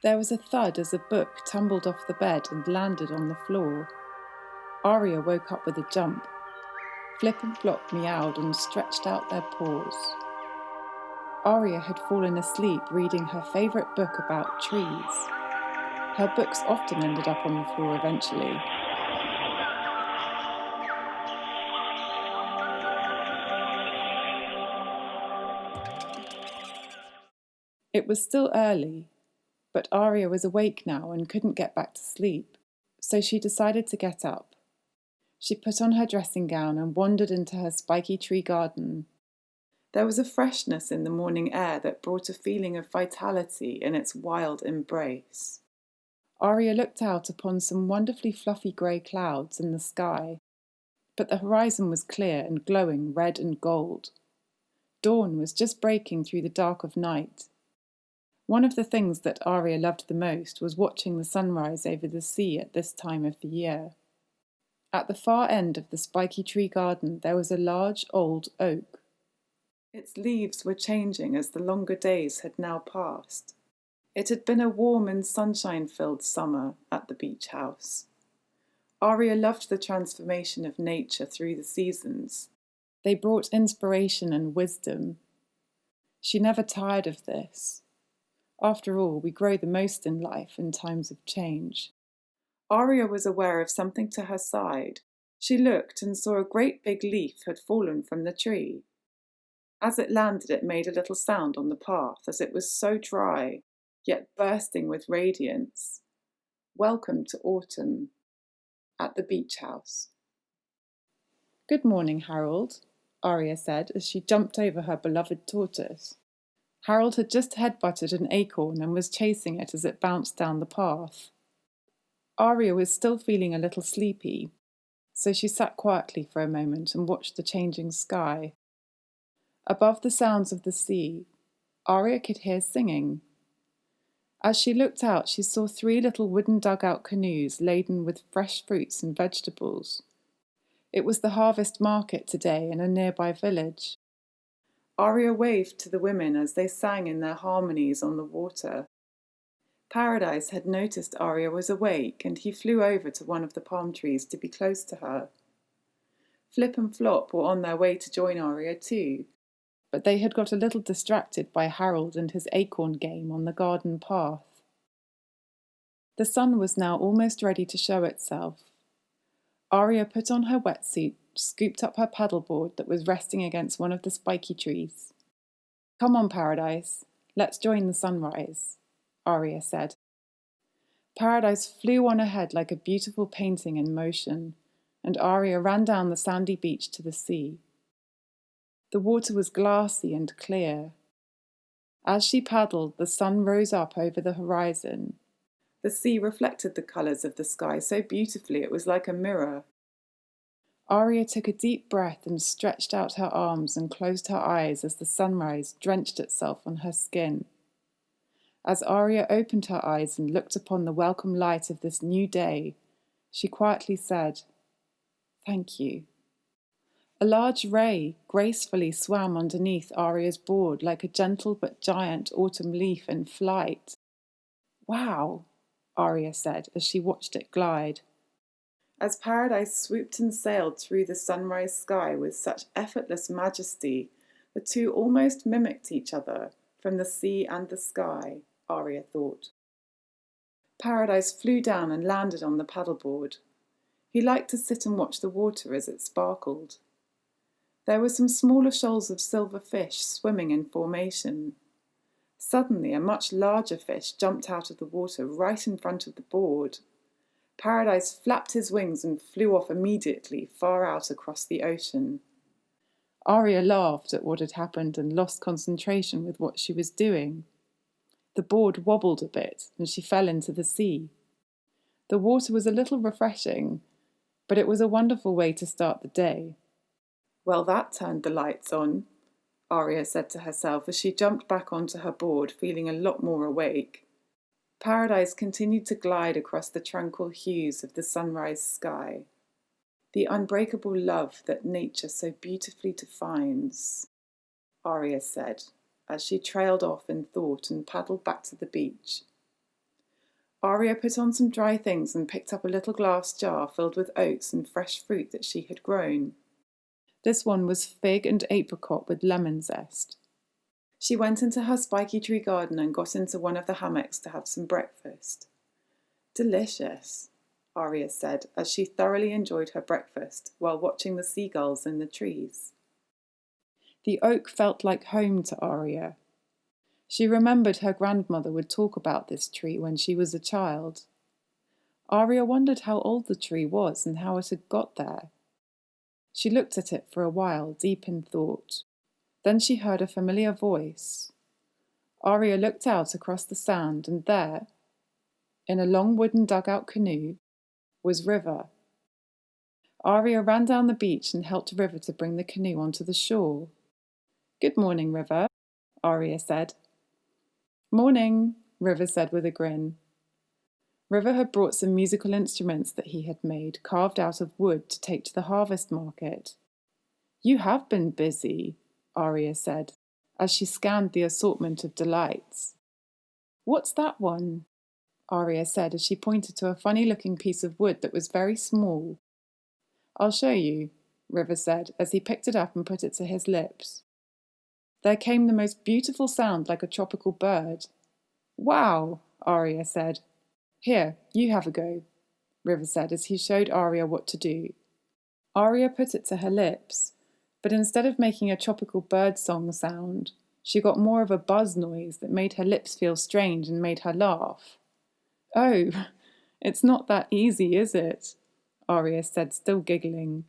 There was a thud as a book tumbled off the bed and landed on the floor. Aria woke up with a jump. Flip and Flop meowed and stretched out their paws. Aria had fallen asleep reading her favourite book about trees. Her books often ended up on the floor eventually. It was still early, but Aria was awake now and couldn't get back to sleep, so she decided to get up. She put on her dressing gown and wandered into her spiky tree garden. There was a freshness in the morning air that brought a feeling of vitality in its wild embrace. Aria looked out upon some wonderfully fluffy grey clouds in the sky, but the horizon was clear and glowing red and gold. Dawn was just breaking through the dark of night. One of the things that Aria loved the most was watching the sunrise over the sea at this time of the year. At the far end of the spiky tree garden there was a large old oak. Its leaves were changing as the longer days had now passed. It had been a warm and sunshine-filled summer at the beach house. Aria loved the transformation of nature through the seasons. They brought inspiration and wisdom. She never tired of this. After all, we grow the most in life in times of change. Aria was aware of something to her side. She looked and saw a great big leaf had fallen from the tree. As it landed, it made a little sound on the path, as it was so dry, yet bursting with radiance. Welcome to autumn at the beach house. Good morning, Harold, Aria said as she jumped over her beloved tortoise. Harold had just headbutted an acorn and was chasing it as it bounced down the path. Aria was still feeling a little sleepy, so she sat quietly for a moment and watched the changing sky. Above the sounds of the sea, Aria could hear singing. As she looked out, she saw 3 little wooden dugout canoes laden with fresh fruits and vegetables. It was the harvest market today in a nearby village. Aria waved to the women as they sang in their harmonies on the water. Paradise had noticed Aria was awake, and he flew over to one of the palm trees to be close to her. Flip and Flop were on their way to join Aria too, but they had got a little distracted by Harold and his acorn game on the garden path. The sun was now almost ready to show itself. Aria put on her wetsuit, scooped up her paddleboard that was resting against one of the spiky trees. "Come on, Paradise, let's join the sunrise," Aria said. Paradise flew on ahead like a beautiful painting in motion, and Aria ran down the sandy beach to the sea. The water was glassy and clear. As she paddled, the sun rose up over the horizon. The sea reflected the colours of the sky so beautifully it was like a mirror. Aria took a deep breath and stretched out her arms and closed her eyes as the sunrise drenched itself on her skin. As Aria opened her eyes and looked upon the welcome light of this new day, she quietly said, "Thank you." A large ray gracefully swam underneath Aria's board like a gentle but giant autumn leaf in flight. "Wow," Aria said as she watched it glide. As Paradise swooped and sailed through the sunrise sky with such effortless majesty, the two almost mimicked each other from the sea and the sky, Aria thought. Paradise flew down and landed on the paddleboard. He liked to sit and watch the water as it sparkled. There were some smaller shoals of silver fish swimming in formation. Suddenly, a much larger fish jumped out of the water right in front of the board. Paradise flapped his wings and flew off immediately far out across the ocean. Aria laughed at what had happened and lost concentration with what she was doing. The board wobbled a bit and she fell into the sea. The water was a little refreshing, but it was a wonderful way to start the day. "Well, that turned the lights on," Aria said to herself as she jumped back onto her board, feeling a lot more awake. Paradise continued to glide across the tranquil hues of the sunrise sky. "The unbreakable love that nature so beautifully defines," Aria said, as she trailed off in thought and paddled back to the beach. Aria put on some dry things and picked up a little glass jar filled with oats and fresh fruit that she had grown. This one was fig and apricot with lemon zest. She went into her spiky tree garden and got into one of the hammocks to have some breakfast. Delicious, Aria said as she thoroughly enjoyed her breakfast while watching the seagulls in the trees. The oak felt like home to Aria. She remembered her grandmother would talk about this tree when she was a child. Aria wondered how old the tree was and how it had got there. She looked at it for a while, deep in thought. Then she heard a familiar voice. Aria looked out across the sand, and there, in a long wooden dugout canoe, was River. Aria ran down the beach and helped River to bring the canoe onto the shore. "Good morning, River," Aria said. "Morning," River said with a grin. River had brought some musical instruments that he had made, carved out of wood, to take to the harvest market. "You have been busy," Aria said, as she scanned the assortment of delights. "What's that one?" Aria said as she pointed to a funny-looking piece of wood that was very small. "I'll show you," River said as he picked it up and put it to his lips. There came the most beautiful sound like a tropical bird. "Wow," Aria said. "Here, you have a go," River said as he showed Aria what to do. Aria put it to her lips, but instead of making a tropical bird song sound, she got more of a buzz noise that made her lips feel strange and made her laugh. "Oh, it's not that easy, is it?" Aria said, still giggling.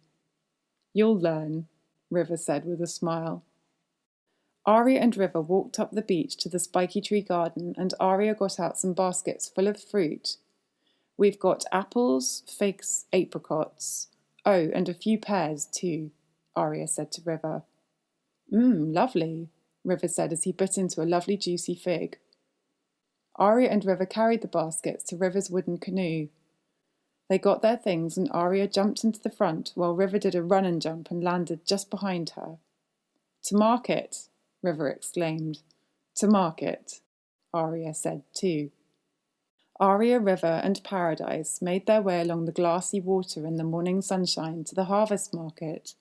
"You'll learn," River said with a smile. Aria and River walked up the beach to the spiky tree garden, and Aria got out some baskets full of fruit. "We've got apples, figs, apricots. Oh, and a few pears too," Aria said to River. Lovely," River said as he bit into a lovely juicy fig. Aria and River carried the baskets to River's wooden canoe. They got their things and Aria jumped into the front while River did a run and jump and landed just behind her. "To market," River exclaimed. "To market," Aria said too. Aria, River, and Paradise made their way along the glassy water in the morning sunshine to the harvest market.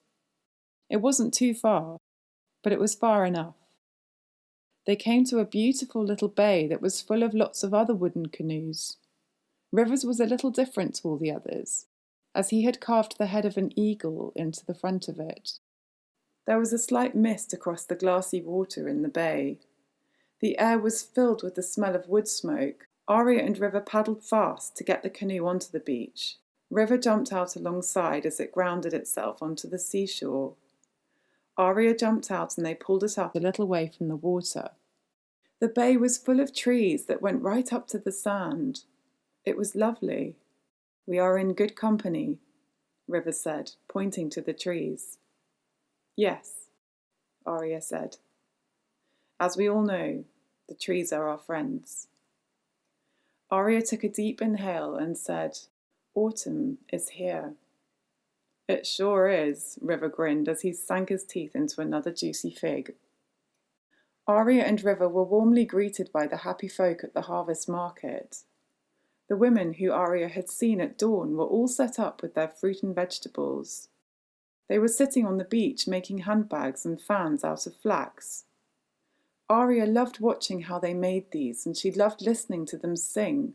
It wasn't too far, but it was far enough. They came to a beautiful little bay that was full of lots of other wooden canoes. River's was a little different to all the others, as he had carved the head of an eagle into the front of it. There was a slight mist across the glassy water in the bay. The air was filled with the smell of wood smoke. Aria and River paddled fast to get the canoe onto the beach. River jumped out alongside as it grounded itself onto the seashore. Aria jumped out and they pulled it up a little way from the water. The bay was full of trees that went right up to the sand. It was lovely. "We are in good company," River said, pointing to the trees. "Yes," Aria said. "As we all know, the trees are our friends." Aria took a deep inhale and said, "Autumn is here." "It sure is," River grinned as he sank his teeth into another juicy fig. Aria and River were warmly greeted by the happy folk at the harvest market. The women who Aria had seen at dawn were all set up with their fruit and vegetables. They were sitting on the beach making handbags and fans out of flax. Aria loved watching how they made these, and she loved listening to them sing.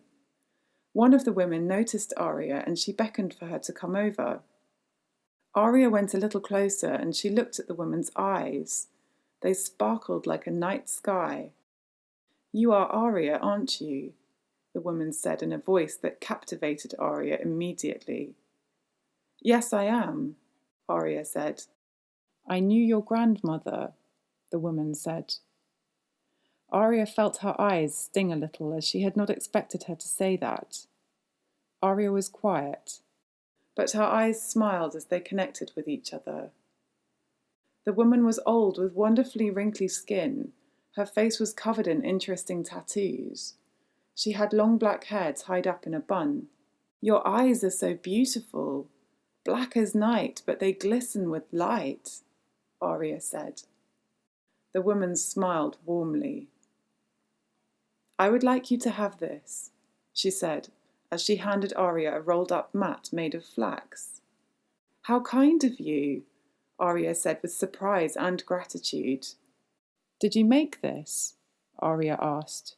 One of the women noticed Aria and she beckoned for her to come over. Aria went a little closer and she looked at the woman's eyes. They sparkled like a night sky. "You are Aria, aren't you?" the woman said in a voice that captivated Aria immediately. "Yes, I am," Aria said. "I knew your grandmother," the woman said. Aria felt her eyes sting a little as she had not expected her to say that. Aria was quiet, but her eyes smiled as they connected with each other. The woman was old with wonderfully wrinkly skin. Her face was covered in interesting tattoos. She had long black hair tied up in a bun. "Your eyes are so beautiful, black as night, but they glisten with light," Aria said. The woman smiled warmly. "I would like you to have this," she said, as she handed Aria a rolled-up mat made of flax. How kind of you, Aria said with surprise and gratitude. Did you make this? Aria asked.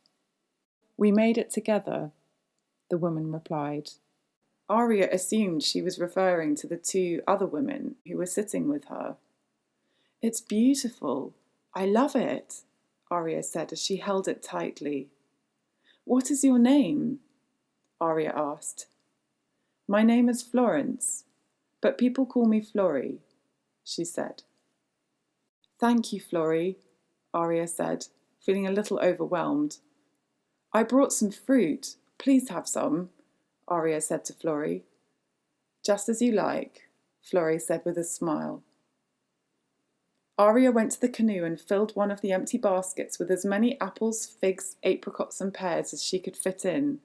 We made it together, the woman replied. Aria assumed she was referring to the two other women who were sitting with her. It's beautiful. I love it, Aria said as she held it tightly. What is your name? Aria asked. My name is Florence, but people call me Florrie, she said. Thank you, Florrie, Aria said, feeling a little overwhelmed. I brought some fruit. Please have some, Aria said to Florrie. Just as you like, Florrie said with a smile. Aria went to the canoe and filled one of the empty baskets with as many apples, figs, apricots and pears as she could fit in.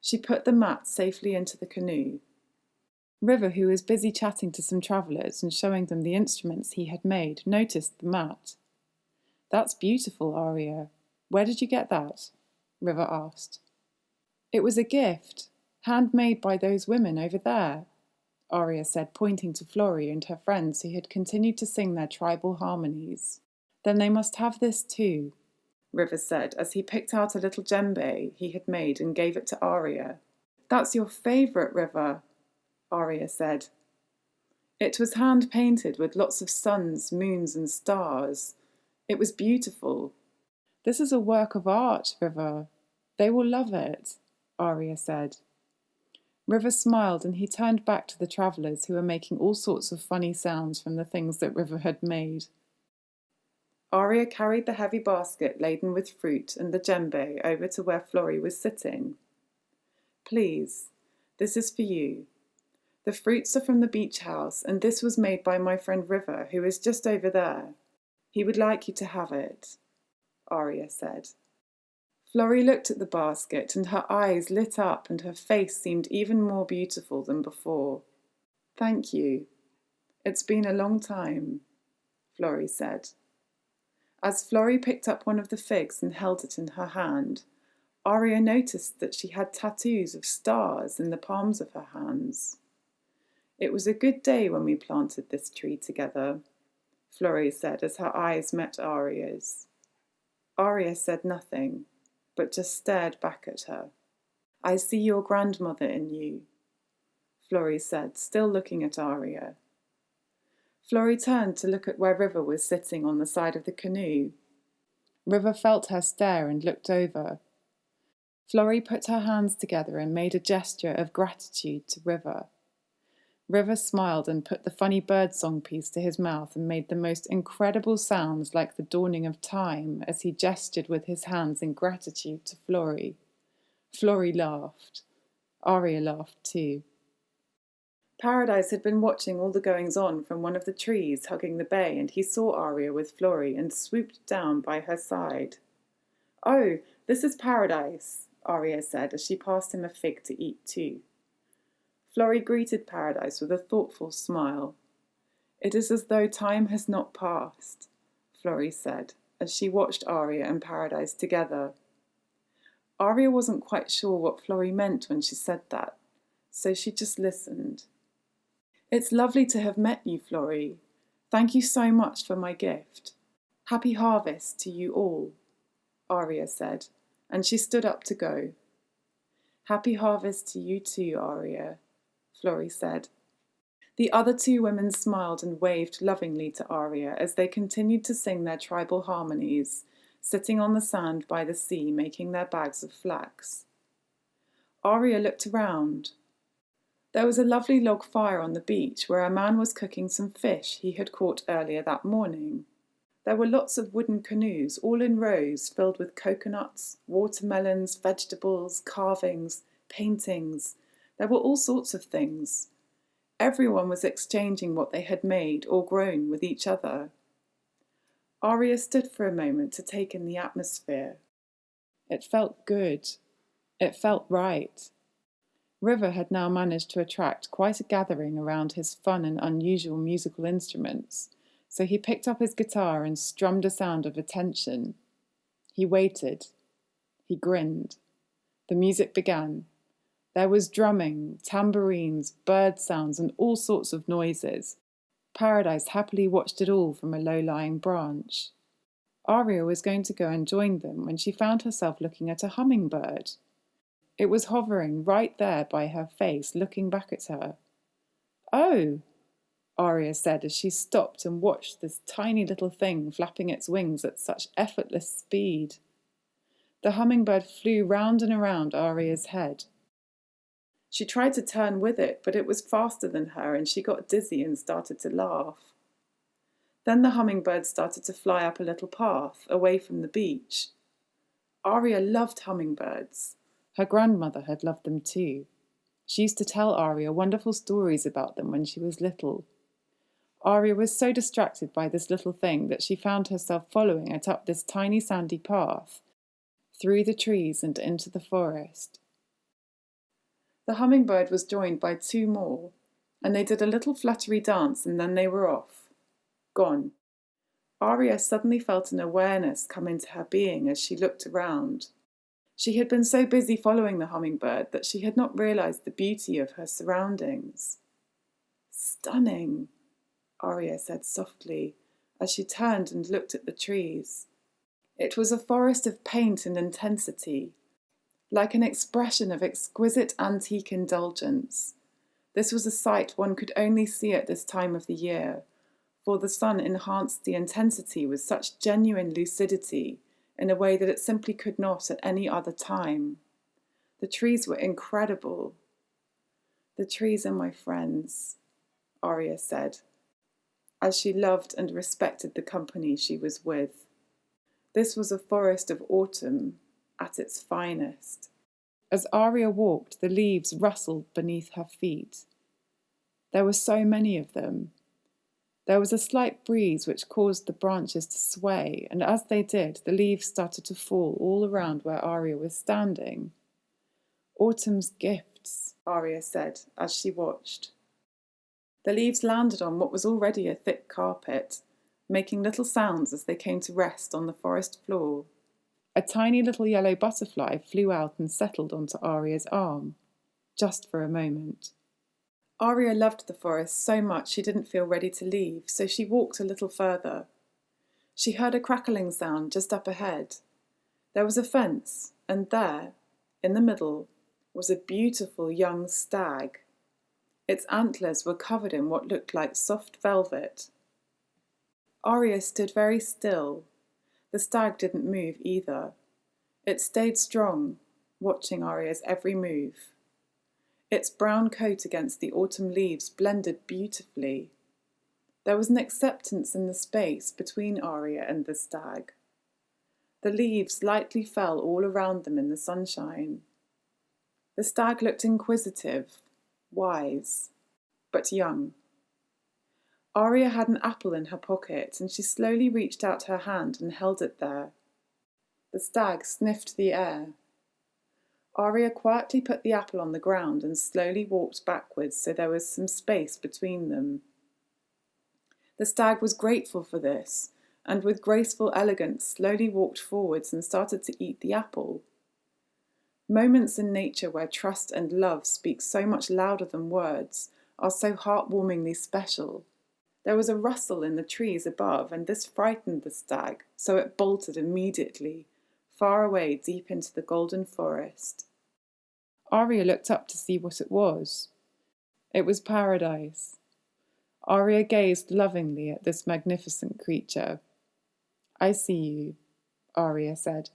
She put the mat safely into the canoe. River, who was busy chatting to some travellers and showing them the instruments he had made, noticed the mat. That's beautiful, Aria. Where did you get that? River asked. It was a gift, handmade by those women over there, Aria said, pointing to Florrie and her friends who had continued to sing their tribal harmonies. Then they must have this too, River said as he picked out a little djembe he had made and gave it to Aria. That's your favourite, River, Aria said. It was hand-painted with lots of suns, moons and stars. It was beautiful. This is a work of art, River. They will love it, Aria said. River smiled and he turned back to the travellers who were making all sorts of funny sounds from the things that River had made. Aria carried the heavy basket laden with fruit and the djembe over to where Florrie was sitting. Please, this is for you. The fruits are from the beach house, and this was made by my friend River, who is just over there. He would like you to have it, Aria said. Florrie looked at the basket, and her eyes lit up and her face seemed even more beautiful than before. Thank you. It's been a long time, Florrie said. As Florrie picked up one of the figs and held it in her hand, Aria noticed that she had tattoos of stars in the palms of her hands. It was a good day when we planted this tree together, Florrie said as her eyes met Aria's. Aria said nothing, but just stared back at her. I see your grandmother in you, Florrie said, still looking at Aria. Florrie turned to look at where River was sitting on the side of the canoe. River felt her stare and looked over. Florrie put her hands together and made a gesture of gratitude to River. River smiled and put the funny birdsong piece to his mouth and made the most incredible sounds like the dawning of time as he gestured with his hands in gratitude to Florrie. Florrie laughed. Aria laughed too. Paradise had been watching all the goings-on from one of the trees hugging the bay, and he saw Aria with Florrie and swooped down by her side. Oh, this is Paradise, Aria said as she passed him a fig to eat too. Florrie greeted Paradise with a thoughtful smile. It is as though time has not passed, Florrie said, as she watched Aria and Paradise together. Aria wasn't quite sure what Florrie meant when she said that, so she just listened. It's lovely to have met you, Florrie. Thank you so much for my gift. Happy harvest to you all, Aria said, and she stood up to go. Happy harvest to you too, Aria, Florrie said. The other two women smiled and waved lovingly to Aria as they continued to sing their tribal harmonies, sitting on the sand by the sea making their bags of flax. Aria looked around. There was a lovely log fire on the beach where a man was cooking some fish he had caught earlier that morning. There were lots of wooden canoes, all in rows, filled with coconuts, watermelons, vegetables, carvings, paintings. There were all sorts of things. Everyone was exchanging what they had made or grown with each other. Aria stood for a moment to take in the atmosphere. It felt good. It felt right. River had now managed to attract quite a gathering around his fun and unusual musical instruments, so he picked up his guitar and strummed a sound of attention. He waited. He grinned. The music began. There was drumming, tambourines, bird sounds, and all sorts of noises. Paradise happily watched it all from a low-lying branch. Aria was going to go and join them when she found herself looking at a hummingbird. It was hovering right there by her face, looking back at her. "Oh," Aria said as she stopped and watched this tiny little thing flapping its wings at such effortless speed. The hummingbird flew round and around Aria's head. She tried to turn with it, but it was faster than her and she got dizzy and started to laugh. Then the hummingbird started to fly up a little path, away from the beach. Aria loved hummingbirds. Her grandmother had loved them too. She used to tell Aria wonderful stories about them when she was little. Aria was so distracted by this little thing that she found herself following it up this tiny sandy path, through the trees and into the forest. The hummingbird was joined by two more, and they did a little fluttery dance and then they were off. Gone. Aria suddenly felt an awareness come into her being as she looked around. She had been so busy following the hummingbird that she had not realized the beauty of her surroundings. "Stunning," Aria said softly, as she turned and looked at the trees. It was a forest of paint and intensity, like an expression of exquisite antique indulgence. This was a sight one could only see at this time of the year, for the sun enhanced the intensity with such genuine lucidity in a way that it simply could not at any other time. The trees were incredible. "The trees are my friends," Aria said, as she loved and respected the company she was with. This was a forest of autumn at its finest. As Aria walked, the leaves rustled beneath her feet. There were so many of them. There was a slight breeze which caused the branches to sway, and as they did, the leaves started to fall all around where Aria was standing. "Autumn's gifts," Aria said as she watched. The leaves landed on what was already a thick carpet, making little sounds as they came to rest on the forest floor. A tiny little yellow butterfly flew out and settled onto Aria's arm, just for a moment. Aria loved the forest so much she didn't feel ready to leave, so she walked a little further. She heard a crackling sound just up ahead. There was a fence, and there, in the middle, was a beautiful young stag. Its antlers were covered in what looked like soft velvet. Aria stood very still. The stag didn't move either. It stayed strong, watching Aria's every move. Its brown coat against the autumn leaves blended beautifully. There was an acceptance in the space between Aria and the stag. The leaves lightly fell all around them in the sunshine. The stag looked inquisitive, wise, but young. Aria had an apple in her pocket, and she slowly reached out her hand and held it there. The stag sniffed the air. Aria quietly put the apple on the ground and slowly walked backwards so there was some space between them. The stag was grateful for this, and with graceful elegance slowly walked forwards and started to eat the apple. Moments in nature where trust and love speak so much louder than words are so heartwarmingly special. There was a rustle in the trees above, and this frightened the stag, so it bolted immediately, far away deep into the golden forest. Aria looked up to see what it was. It was Paradise. Aria gazed lovingly at this magnificent creature. "I see you," Aria said.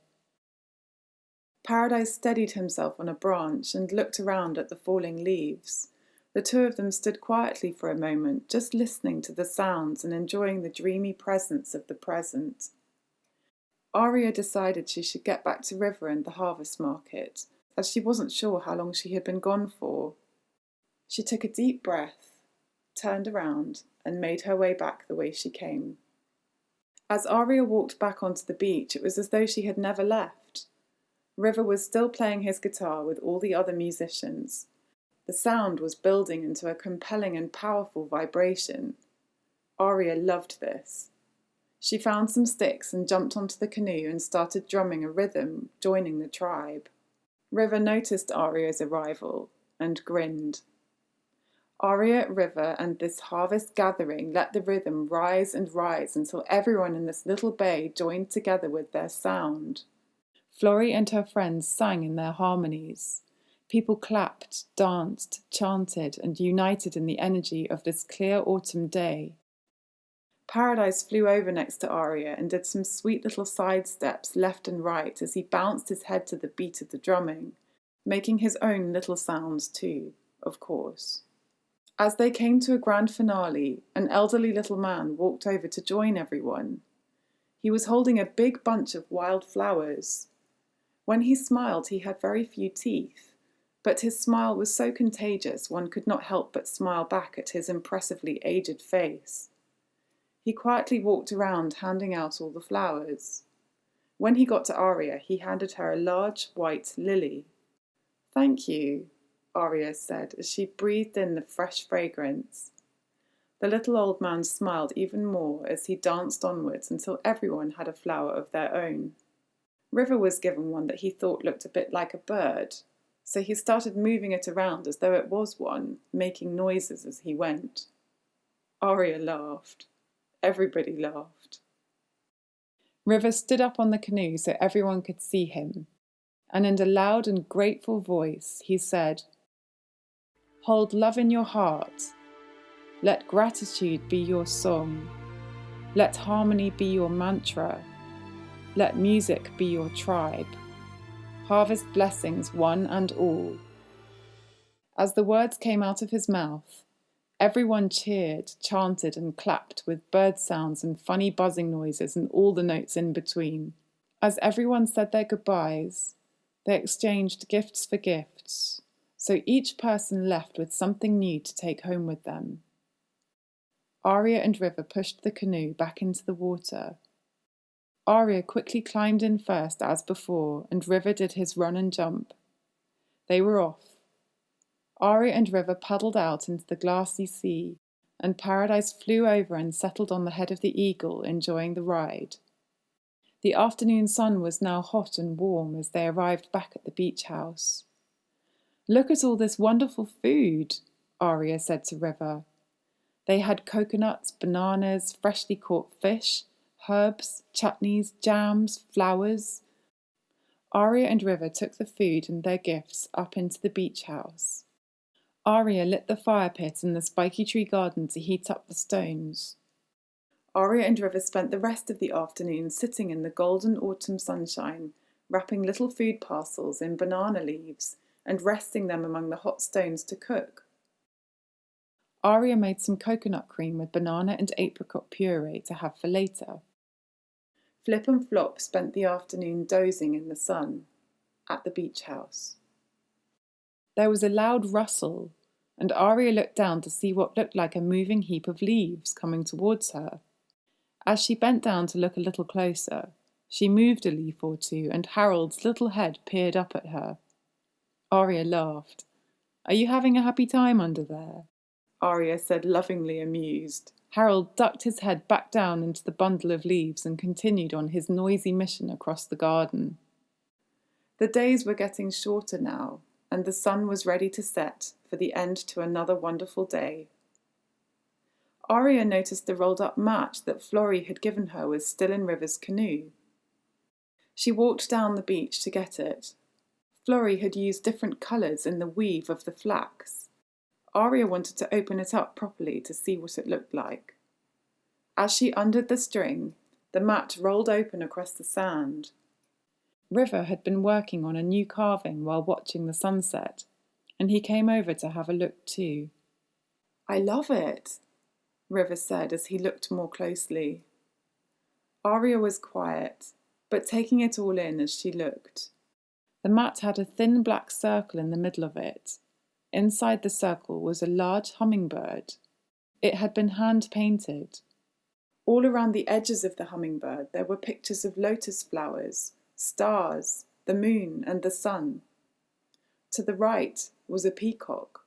Paradise steadied himself on a branch and looked around at the falling leaves. The two of them stood quietly for a moment, just listening to the sounds and enjoying the dreamy presence of the present. Aria decided she should get back to River and the harvest market, as she wasn't sure how long she had been gone for. She took a deep breath, turned around, and made her way back the way she came. As Aria walked back onto the beach, it was as though she had never left. River was still playing his guitar with all the other musicians. The sound was building into a compelling and powerful vibration. Aria loved this. She found some sticks and jumped onto the canoe and started drumming a rhythm, joining the tribe. River noticed Aria's arrival and grinned. Aria, River, and this harvest gathering let the rhythm rise and rise until everyone in this little bay joined together with their sound. Florrie and her friends sang in their harmonies. People clapped, danced, chanted, and united in the energy of this clear autumn day. Paradise flew over next to Aria and did some sweet little side steps left and right as he bounced his head to the beat of the drumming, making his own little sounds too, of course. As they came to a grand finale, an elderly little man walked over to join everyone. He was holding a big bunch of wild flowers. When he smiled, he had very few teeth, but his smile was so contagious one could not help but smile back at his impressively aged face. He quietly walked around handing out all the flowers. When he got to Aria, he handed her a large white lily. "Thank you," Aria said as she breathed in the fresh fragrance. The little old man smiled even more as he danced onwards until everyone had a flower of their own. River was given one that he thought looked a bit like a bird, so he started moving it around as though it was one, making noises as he went. Aria laughed. Everybody laughed. River stood up on the canoe so everyone could see him, and in a loud and grateful voice he said, "Hold love in your heart. Let gratitude be your song. Let harmony be your mantra. Let music be your tribe. Harvest blessings one and all." As the words came out of his mouth, everyone cheered, chanted, and clapped with bird sounds and funny buzzing noises and all the notes in between. As everyone said their goodbyes, they exchanged gifts for gifts, so each person left with something new to take home with them. Aria and River pushed the canoe back into the water. Aria quickly climbed in first as before, and River did his run and jump. They were off. Aria and River paddled out into the glassy sea, and Paradise flew over and settled on the head of the eagle, enjoying the ride. The afternoon sun was now hot and warm as they arrived back at the beach house. "Look at all this wonderful food," Aria said to River. They had coconuts, bananas, freshly caught fish, herbs, chutneys, jams, flowers. Aria and River took the food and their gifts up into the beach house. Aria lit the fire pit in the spiky tree garden to heat up the stones. Aria and River spent the rest of the afternoon sitting in the golden autumn sunshine, wrapping little food parcels in banana leaves and resting them among the hot stones to cook. Aria made some coconut cream with banana and apricot puree to have for later. Flip and Flop spent the afternoon dozing in the sun at the beach house. There was a loud rustle, and Aria looked down to see what looked like a moving heap of leaves coming towards her. As she bent down to look a little closer, she moved a leaf or two, and Harold's little head peered up at her. Aria laughed. "Are you having a happy time under there?" Aria said, lovingly amused. Harold ducked his head back down into the bundle of leaves and continued on his noisy mission across the garden. The days were getting shorter now, and the sun was ready to set for the end to another wonderful day. Aria noticed the rolled-up mat that Florrie had given her was still in River's canoe. She walked down the beach to get it. Florrie had used different colours in the weave of the flax. Aria wanted to open it up properly to see what it looked like. As she undid the string, the mat rolled open across the sand. River had been working on a new carving while watching the sunset, and he came over to have a look too. "I love it," River said as he looked more closely. Aria was quiet, but taking it all in as she looked. The mat had a thin black circle in the middle of it. Inside the circle was a large hummingbird. It had been hand-painted. All around the edges of the hummingbird there were pictures of lotus flowers, stars, the moon, and the sun. To the right was a peacock.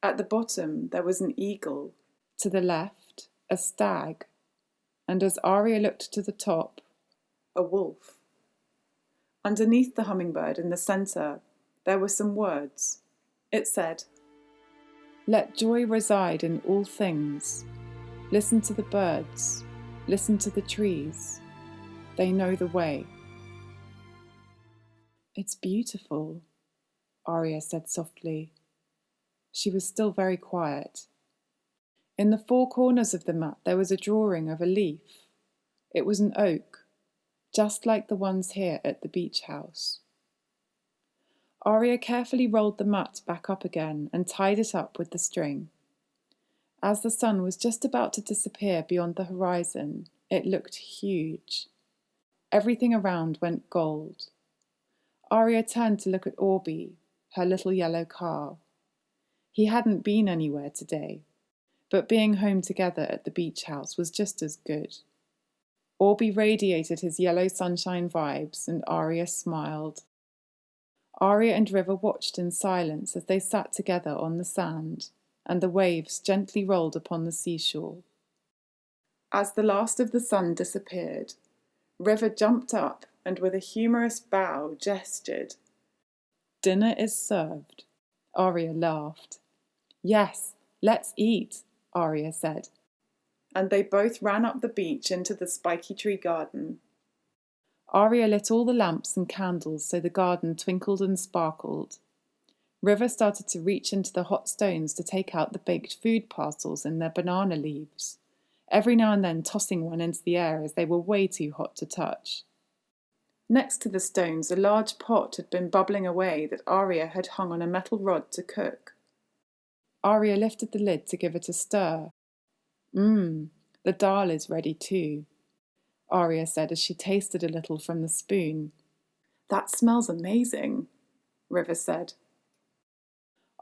At the bottom there was an eagle. To the left, a stag. And as Aria looked to the top, a wolf. Underneath the hummingbird in the centre there were some words. It said, "Let joy reside in all things. Listen to the birds. Listen to the trees. They know the way." "It's beautiful," Aria said softly. She was still very quiet. In the four corners of the mat there was a drawing of a leaf. It was an oak, just like the ones here at the beach house. Aria carefully rolled the mat back up again and tied it up with the string. As the sun was just about to disappear beyond the horizon, it looked huge. Everything around went gold. Aria turned to look at Orbie, her little yellow car. He hadn't been anywhere today, but being home together at the beach house was just as good. Orbie radiated his yellow sunshine vibes, and Aria smiled. Aria and River watched in silence as they sat together on the sand, and the waves gently rolled upon the seashore. As the last of the sun disappeared, River jumped up and with a humorous bow gestured. "Dinner is served." Aria laughed. "Yes, let's eat," Aria said. And they both ran up the beach into the spiky tree garden. Aria lit all the lamps and candles so the garden twinkled and sparkled. River started to reach into the hot stones to take out the baked food parcels in their banana leaves, every now and then tossing one into the air as they were way too hot to touch. Next to the stones, a large pot had been bubbling away that Aria had hung on a metal rod to cook. Aria lifted the lid to give it a stir. The dal is ready too," Aria said as she tasted a little from the spoon. "That smells amazing," River said.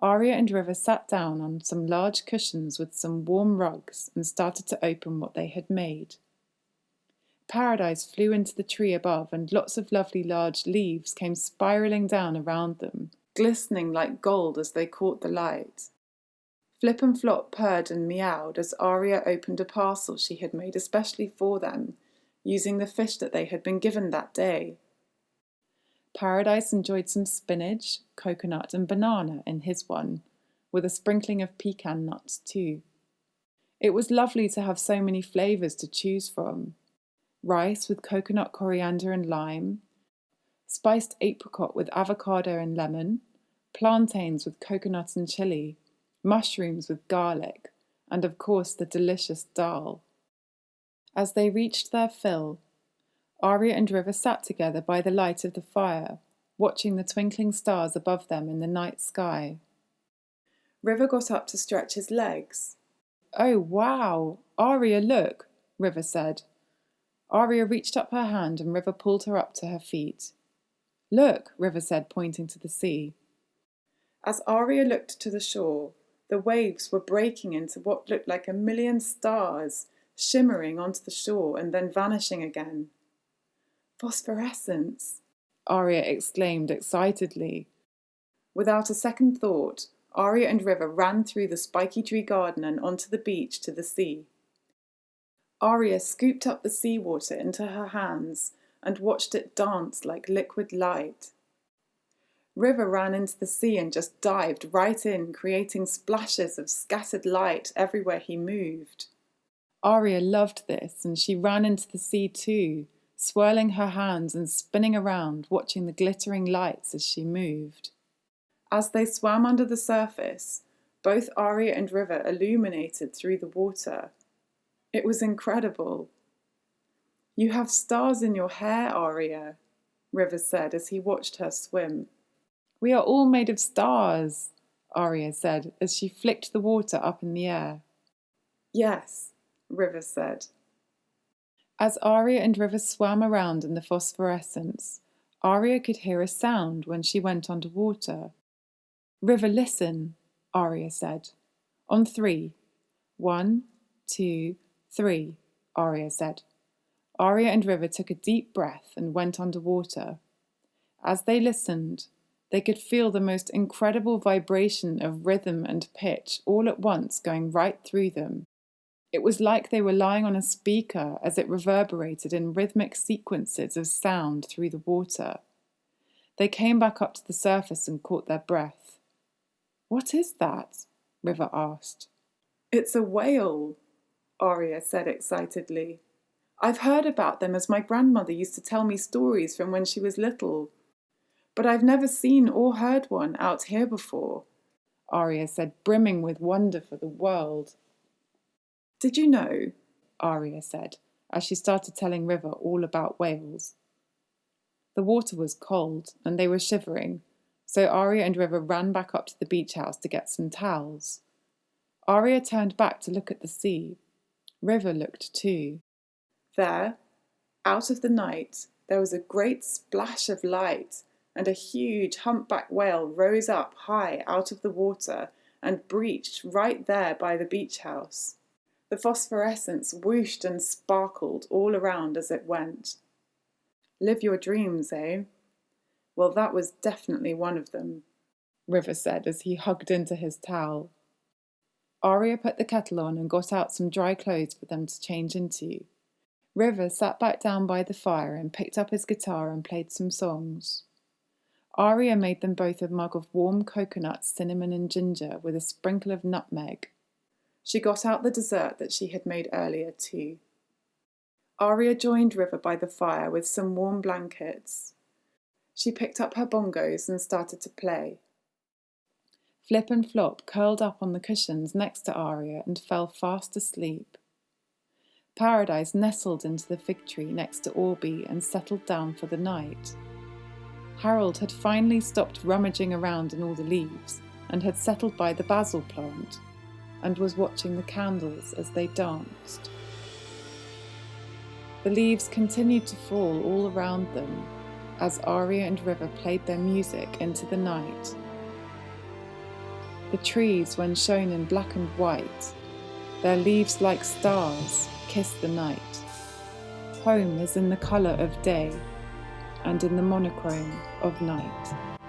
Aria and River sat down on some large cushions with some warm rugs and started to open what they had made. Paradise flew into the tree above, and lots of lovely large leaves came spiralling down around them, glistening like gold as they caught the light. Flip and Flop purred and meowed as Aria opened a parcel she had made especially for them, using the fish that they had been given that day. Paradise enjoyed some spinach, coconut and banana in his one, with a sprinkling of pecan nuts too. It was lovely to have so many flavours to choose from. Rice with coconut, coriander and lime, spiced apricot with avocado and lemon, plantains with coconut and chili, mushrooms with garlic, and of course the delicious dal. As they reached their fill, Aria and River sat together by the light of the fire, watching the twinkling stars above them in the night sky. River got up to stretch his legs. "Oh, wow! Aria, look!" River said. Aria reached up her hand and River pulled her up to her feet. "Look," River said, pointing to the sea. As Aria looked to the shore, the waves were breaking into what looked like a million stars, shimmering onto the shore and then vanishing again. "Phosphorescence!" Aria exclaimed excitedly. Without a second thought, Aria and River ran through the spiky tree garden and onto the beach to the sea. Aria scooped up the seawater into her hands and watched it dance like liquid light. River ran into the sea and just dived right in, creating splashes of scattered light everywhere he moved. Aria loved this, and she ran into the sea too, swirling her hands and spinning around, watching the glittering lights as she moved. As they swam under the surface, both Aria and River illuminated through the water. It was incredible. "You have stars in your hair, Aria," River said as he watched her swim. "We are all made of stars," Aria said as she flicked the water up in the air. "Yes," River said. As Aria and River swam around in the phosphorescence, Aria could hear a sound when she went underwater. "River, listen," Aria said. "On 3. 1, 2, 3, Aria said. Aria and River took a deep breath and went underwater. As they listened, they could feel the most incredible vibration of rhythm and pitch all at once going right through them. It was like they were lying on a speaker as it reverberated in rhythmic sequences of sound through the water. They came back up to the surface and caught their breath. "What is that?" River asked. "It's a whale," Aria said excitedly. "I've heard about them as my grandmother used to tell me stories from when she was little. But I've never seen or heard one out here before," Aria said, brimming with wonder for the world. "Did you know," Aria said, as she started telling River all about whales. The water was cold, and they were shivering, so Aria and River ran back up to the beach house to get some towels. Aria turned back to look at the sea. River looked too. There, out of the night, there was a great splash of light, and a huge humpback whale rose up high out of the water and breached right there by the beach house. The phosphorescence whooshed and sparkled all around as it went. "Live your dreams, eh? Well, that was definitely one of them," River said as he hugged into his towel. Aria put the kettle on and got out some dry clothes for them to change into. River sat back down by the fire and picked up his guitar and played some songs. Aria made them both a mug of warm coconut, cinnamon and ginger with a sprinkle of nutmeg. She got out the dessert that she had made earlier too. Aria joined River by the fire with some warm blankets. She picked up her bongos and started to play. Flip and Flop curled up on the cushions next to Aria and fell fast asleep. Paradise nestled into the fig tree next to Orbie and settled down for the night. Harold had finally stopped rummaging around in all the leaves and had settled by the basil plant and was watching the candles as they danced. The leaves continued to fall all around them as Aria and River played their music into the night. The trees, when shown in black and white, their leaves like stars, kiss the night. Home is in the colour of day and in the monochrome of night.